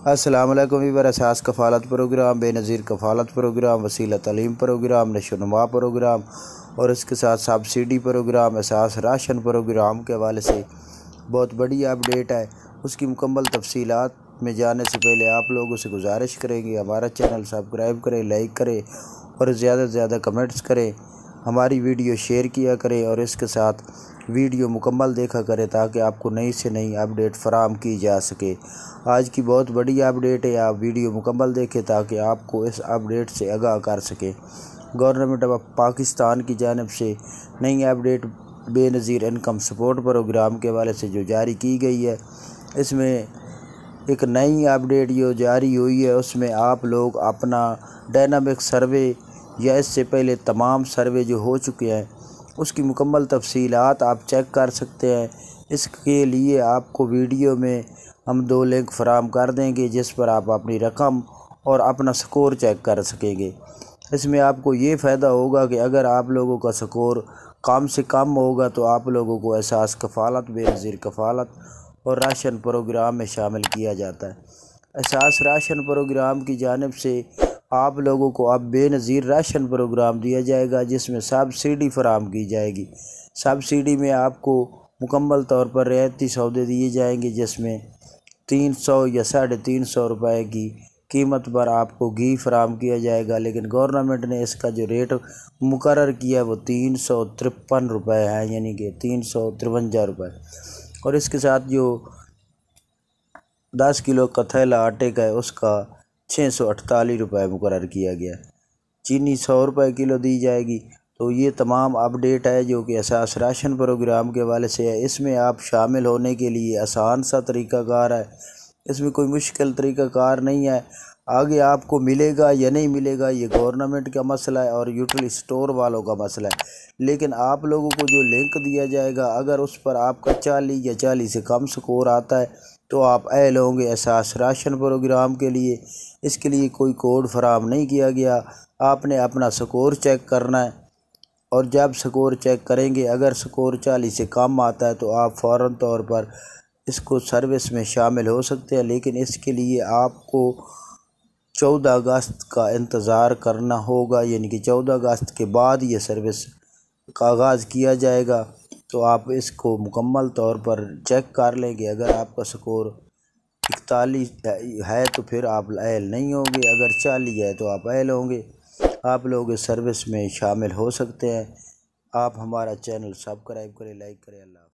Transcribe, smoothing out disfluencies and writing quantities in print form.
अस्सलाम वालेकुम Weaver. असास कफ़ालत programme, Benazir कफ़ालत programme, वसीला तालीम प्रोग्राम, नशोनुमा प्रोग्राम और इसके साथ सब्सिडी प्रोग्राम, असास राशन प्रोग्राम के हवाले से बहुत बड़ी अपडेट है। उसकी मुकम्मल तफसीलात में जाने से पहले आप लोगों से गुजारिश करेंगे हमारा चैनल सब्सक्राइब करें, लाइक करें और ज़्यादा से ज़्यादा कमेंट्स करें, हमारी वीडियो शेयर किया करें और इसके साथ वीडियो मुकम्मल देखा करें ताकि आपको नई से नई अपडेट फ़राहम की जा सके। आज की बहुत बड़ी अपडेट है, आप वीडियो मुकम्मल देखें ताकि आपको इस अपडेट से आगाह कर सके। गवर्नमेंट ऑफ पाकिस्तान की जानिब से नई update Benazir income support program के हवाले से जो जारी की गई है, इसमें एक नई अपडेट जो जारी हुई है उसमें आप लोग अपना डायनामिक सर्वे या इससे पहले तमाम सर्वे जो हो चुके हैं उसकी मुकम्मल तफसीलात आप चेक कर सकते हैं। इसके लिए आपको वीडियो में हम 2 लिंक फराहम कर देंगे जिस पर आप अपनी रकम और अपना स्कोर चेक कर सकेंगे। इसमें आपको ये फ़ायदा होगा कि अगर आप लोगों का स्कोर कम से कम होगा तो आप लोगों को एहसास कफ़ालत, बेनज़ीर कफ़ालत और राशन प्रोग्राम में शामिल किया जाता है। एहसास राशन प्रोग्राम की जानिब से आप लोगों को अब बेनज़ीर राशन प्रोग्राम दिया जाएगा जिसमें सब्सिडी फराहम की जाएगी। सब्सिडी में आपको मुकम्मल तौर पर रियायती सौदे दिए जाएंगे जिसमें 300 या 350 रुपये की कीमत पर आपको घी फराहम किया जाएगा, लेकिन गवर्नमेंट ने इसका जो रेट मुकर्रर किया वो 353 रुपये है, यानी कि 353 रुपये। और इसके साथ जो 10 किलो का थैला आटे का है उसका 648 रुपये मुकर्रर किया गया। चीनी 100 रुपये किलो दी जाएगी। तो ये तमाम अपडेट है जो कि एहसास राशन प्रोग्राम के हवाले से है। इसमें आप शामिल होने के लिए आसान सा तरीक़ाकार है, इसमें कोई मुश्किल तरीक़ाकार नहीं है। आगे आपको मिलेगा या नहीं मिलेगा ये गवर्नमेंट का मसला है और यूटिलिटी स्टोर वालों का मसला है, लेकिन आप लोगों को जो लिंक दिया जाएगा अगर उस पर आपका 40 या 40 से कम स्कोर आता है तो आप अहल होंगे एहसास राशन प्रोग्राम के लिए। इसके लिए कोई कोड फराहम नहीं किया गया, आपने अपना स्कोर चेक करना है और जब स्कोर चेक करेंगे अगर स्कोर 40 से कम आता है तो आप फ़ौरन तौर पर इसको सर्विस में शामिल हो सकते हैं। लेकिन इसके लिए आपको 14 अगस्त का इंतज़ार करना होगा, यानी कि 14 अगस्त के बाद ये सर्विस का आगाज़ किया जाएगा। तो आप इसको मुकम्मल तौर पर चेक कर लेंगे। अगर आपका स्कोर 41 है तो फिर आप अहल नहीं होंगे, अगर 40 है तो आप अहल होंगे। आप लोग इस सर्विस में शामिल हो सकते हैं। आप हमारा चैनल सब्सक्राइब करें, लाइक करें। अल्लाह।